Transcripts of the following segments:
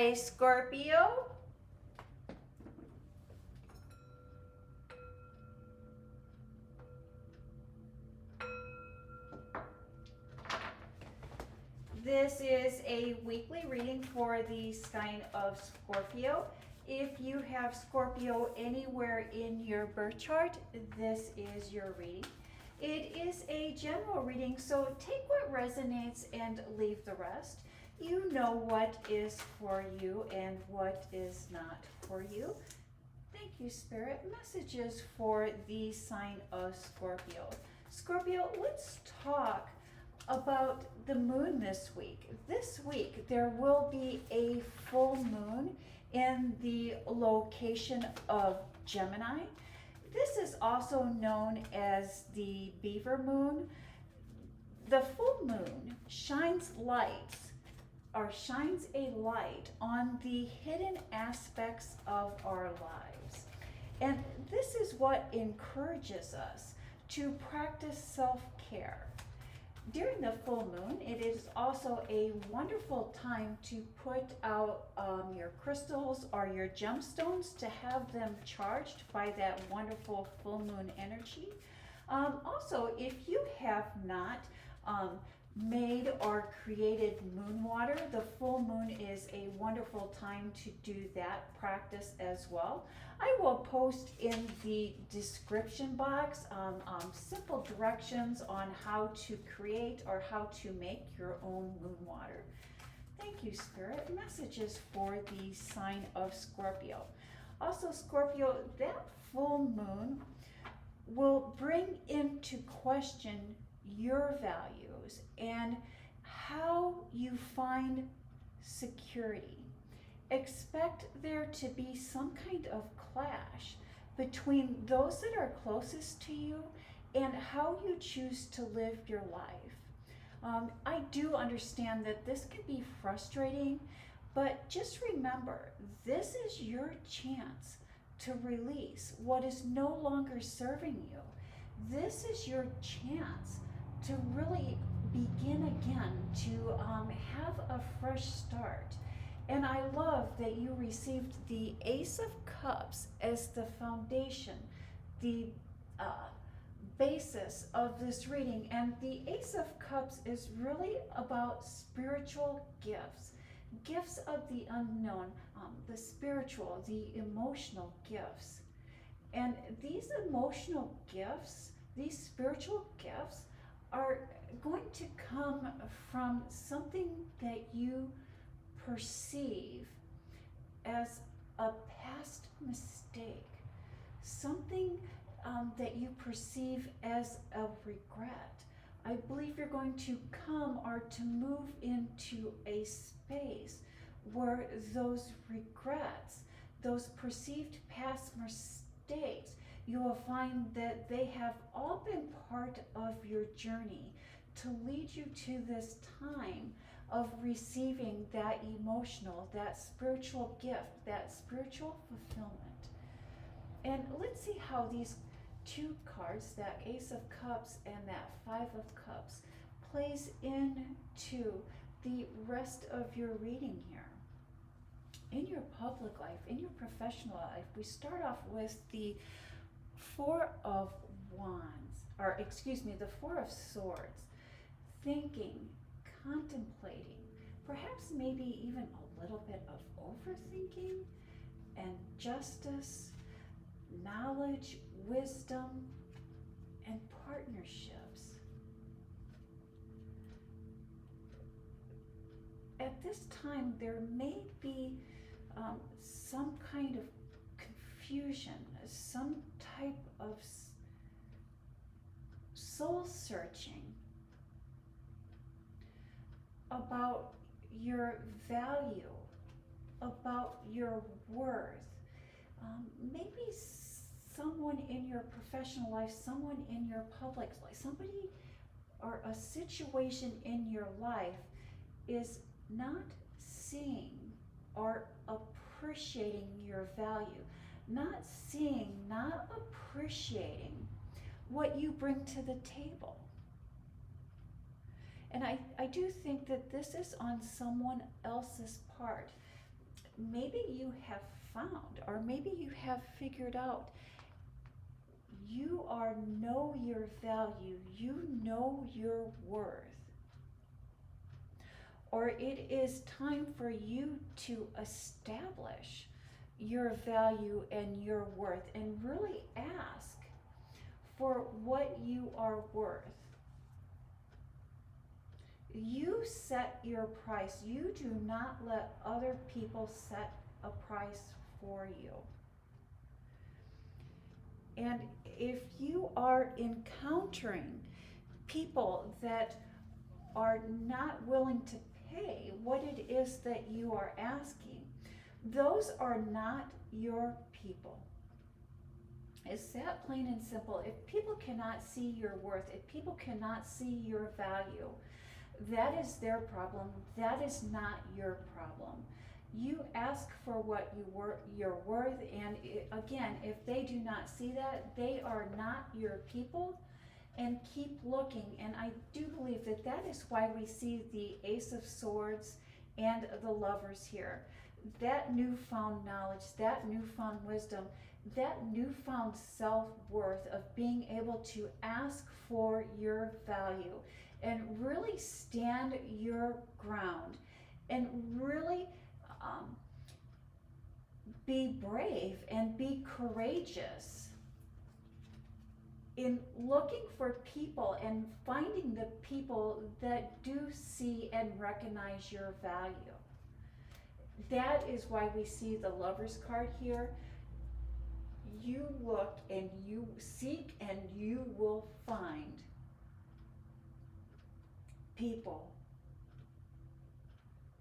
Hi, Scorpio. This is a weekly reading for the sign of Scorpio. If you have Scorpio anywhere in your birth chart, this is your reading. It is a general reading, so take what resonates and leave the rest. You know what is for you and what is not for you. Thank you, Spirit. Messages for the sign of Scorpio. Scorpio, let's talk about the moon this week. This week, there will be a full moon in the location of Gemini. This is also known as the beaver moon. The full moon shines a light on the hidden aspects of our lives. And this is what encourages us to practice self-care. During the full moon, it is also a wonderful time to put out your crystals or your gemstones to have them charged by that wonderful full moon energy. Also, if you have not made or created moon water, the full moon is a wonderful time to do that practice as well. I will post in the description box simple directions on how to create or how to make your own moon water. Thank you, Spirit. Messages for the sign of Scorpio. Also, Scorpio, that full moon will bring into question your values and how you find security. Expect there to be some kind of clash between those that are closest to you and how you choose to live your life. I do understand that this can be frustrating, but just remember, this is your chance to release what is no longer serving you. This is your chance to really begin again, to have a fresh start. And I love that you received the Ace of Cups as the foundation, the basis of this reading. And the Ace of Cups is really about spiritual gifts, gifts of the unknown, the spiritual, the emotional gifts. And these emotional gifts, these spiritual gifts, are going to come from something that you perceive as a past mistake, something that you perceive as a regret. I believe you're going to come or to move into a space where those regrets, those perceived past mistakes, you will find that they have all been part of your journey to lead you to this time of receiving that emotional, that spiritual gift, that spiritual fulfillment. And let's see how these two cards, that Ace of Cups and that Five of Cups, plays into the rest of your reading here. In your public life, in your professional life, we start off with the Four of Wands, or excuse me, the Four of Swords. Thinking, contemplating, perhaps maybe even a little bit of overthinking, and justice, knowledge, wisdom, and partnerships. At this time, there may be some kind of confusion, some type of soul searching about your value, about your worth. Maybe someone in your professional life, someone in your public life, somebody or a situation in your life is not seeing or appreciating your value, not seeing, not appreciating what you bring to the table. And I do think that this is on someone else's part. maybe you have found, or maybe you have figured out, you know your value, you know your worth. Or it is time for you to establish your value and your worth and really ask for what you are worth. You set your price. You do not let other people set a price for you. And if you are encountering people that are not willing to pay what it is that you are asking, those are not your people. It's that plain and simple. If people cannot see your worth, if people cannot see your value, that is their problem. That is not your problem. You ask for what you're worth, and again, if they do not see that, they are not your people. And keep looking. And I do believe that that is why we see the Ace of Swords and the Lovers here. That newfound knowledge, that newfound wisdom, that newfound self-worth of being able to ask for your value and really stand your ground and really be brave and be courageous in looking for people and finding the people that do see and recognize your value. That is why we see the Lovers card here. You look and you seek and you will find people.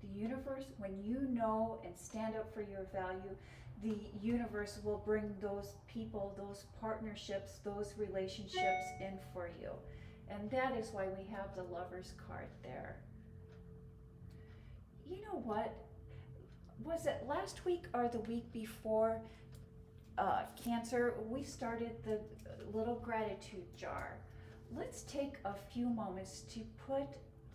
The universe, when you know and stand up for your value, the universe will bring those people, those partnerships, those relationships in for you. And that is why we have the Lovers card there. You know what? Was it last week or the week before, Cancer, we started the little gratitude jar. Let's take a few moments to put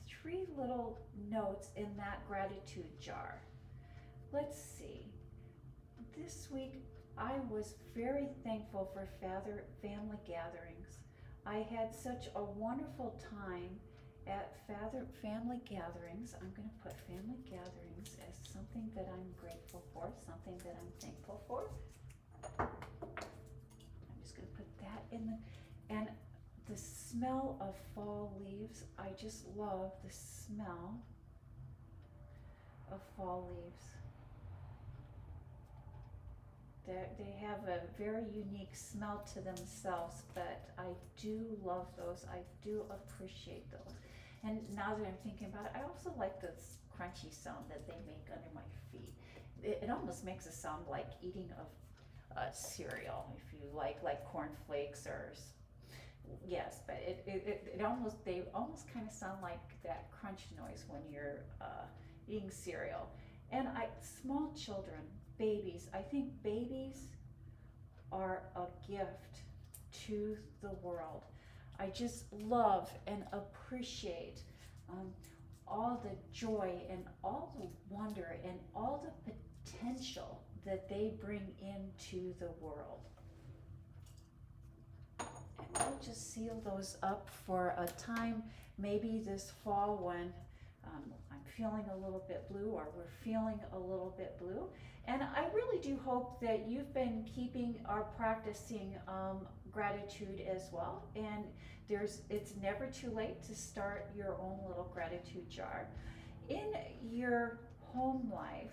3 little notes in that gratitude jar. Let's see. This week, I was very thankful for family gatherings. I had such a wonderful time at family gatherings. I'm going to put family gatherings as something that I'm grateful for, something that I'm thankful for. I'm just going to put that in and the smell of fall leaves. I just love the smell of fall leaves. They have a very unique smell to themselves, but I do love those. I do appreciate those. And now that I'm thinking about it, I also like this crunchy sound that they make under my feet. It almost makes a sound like eating a cereal, if you like cornflakes or yes, but they almost kind of sound like that crunch noise when you're eating cereal. And small children, babies, I think babies are a gift to the world. I just love and appreciate all the joy and all the wonder and all the potential that they bring into the world. And we'll just seal those up for a time, maybe this fall when I'm feeling a little bit blue, or we're feeling a little bit blue. And I really do hope that you've been keeping or practicing gratitude as well. And it's never too late to start your own little gratitude jar. In your home life,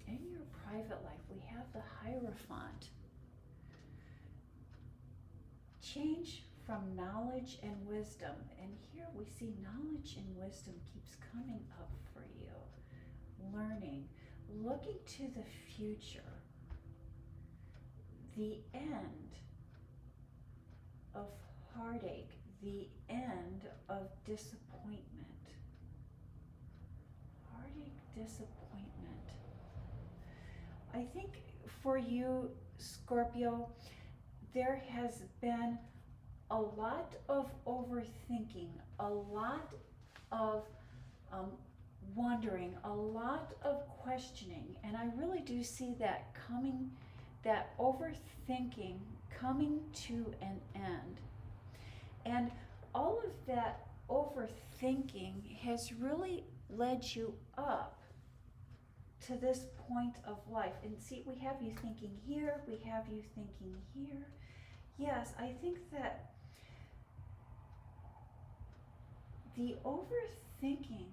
in your private life, we have the Hierophant. Change from knowledge and wisdom. And here we see knowledge and wisdom keeps coming up for you. Learning, looking to the future, the end of heartache, the end of disappointment. Heartache, disappointment. I think for you, Scorpio, there has been a lot of overthinking, a lot of wondering, a lot of questioning, and I really do see that coming, that overthinking coming to an end. And all of that overthinking has really led you up to this point of life. And see, we have you thinking here, we have you thinking here. Yes, I think that the overthinking,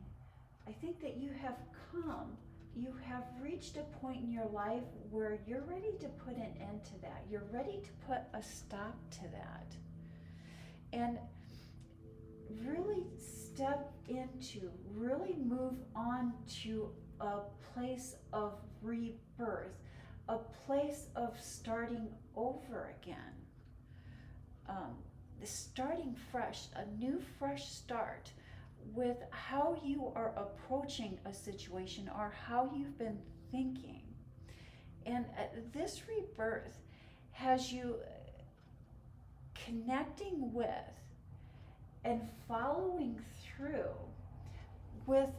I think that you have reached a point in your life where you're ready to put an end to that. You're ready to put a stop to that. And really really move on to a place of rebirth, a place of starting over again, starting fresh, a new fresh start with how you are approaching a situation or how you've been thinking. And this rebirth has you connecting with and following through with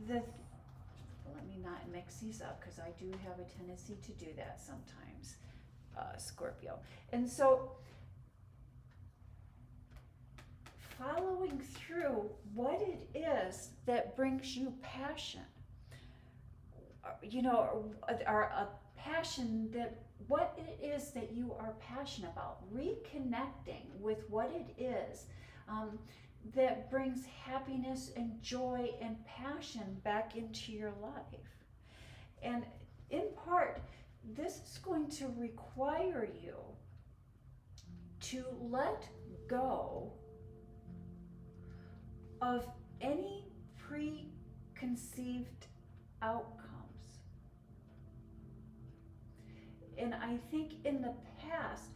let me not mix these up because I do have a tendency to do that sometimes, Scorpio. And so following through what it is that brings you passion, or a passion, that what it is that you are passionate about, reconnecting with what it is that brings happiness and joy and passion back into your life. And in part, this is going to require you to let go of any preconceived outcomes. And I think in the past,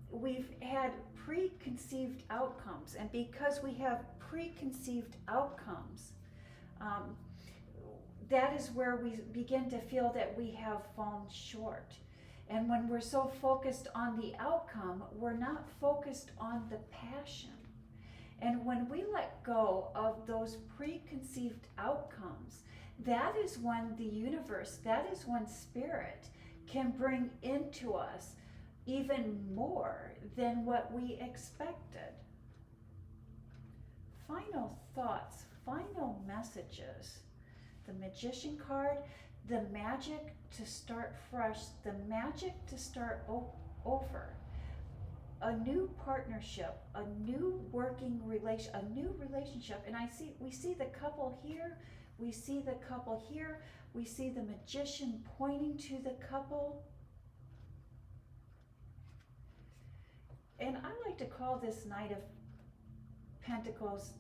we've had preconceived outcomes. And because we have preconceived outcomes, that is where we begin to feel that we have fallen short. And when we're so focused on the outcome, we're not focused on the passion. And when we let go of those preconceived outcomes, that is when the universe, that is when spirit can bring into us even more than what we expected. Final thoughts, final messages. The Magician card, the magic to start fresh, the magic to start over. A new partnership, a new working relation, a new relationship. And we see the couple here, we see the couple here, we see the Magician pointing to the couple. And I like to call this Knight of Pentacles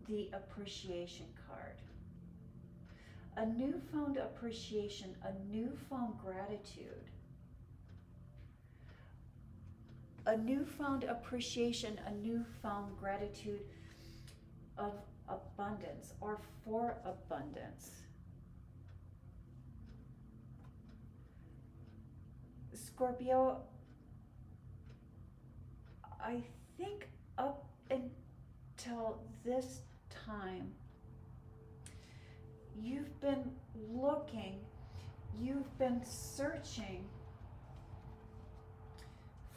the appreciation card. A newfound appreciation, a newfound gratitude. A newfound appreciation, a newfound gratitude of abundance or for abundance. Scorpio, I think up until this time, you've been looking, you've been searching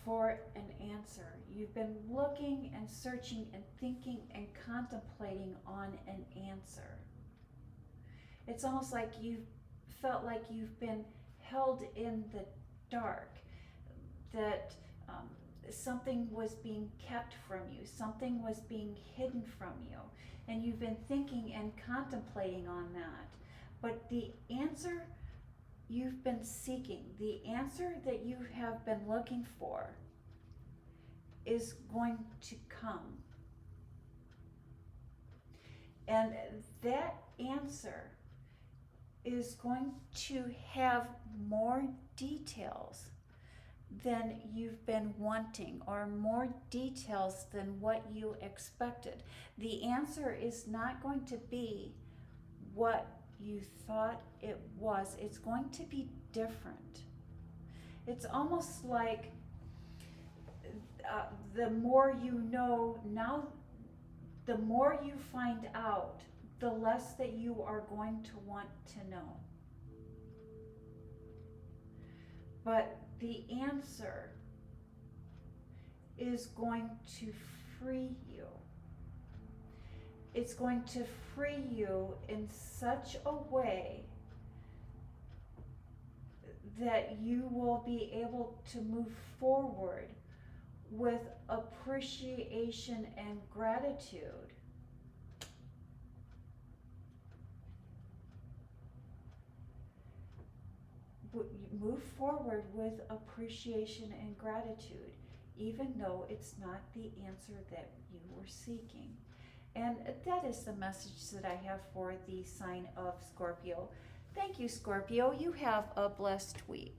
for an answer. You've been looking and searching and thinking and contemplating on an answer. It's almost like you've felt like you've been held in the dark, that something was being kept from you, something was being hidden from you, and you've been thinking and contemplating on that. But the answer you've been seeking, the answer that you have been looking for, is going to come. And that answer is going to have more details than you've been wanting, or more details than what you expected. The answer is not going to be what you thought it was. It's going to be different. It's almost like the more you know now, the more you find out, the less that you are going to want to know. But the answer is going to free you. It's going to free you in such a way that you will be able to move forward with appreciation and gratitude. Move forward with appreciation and gratitude, even though it's not the answer that you were seeking. And that is the message that I have for the sign of Scorpio. Thank you, Scorpio. You have a blessed week.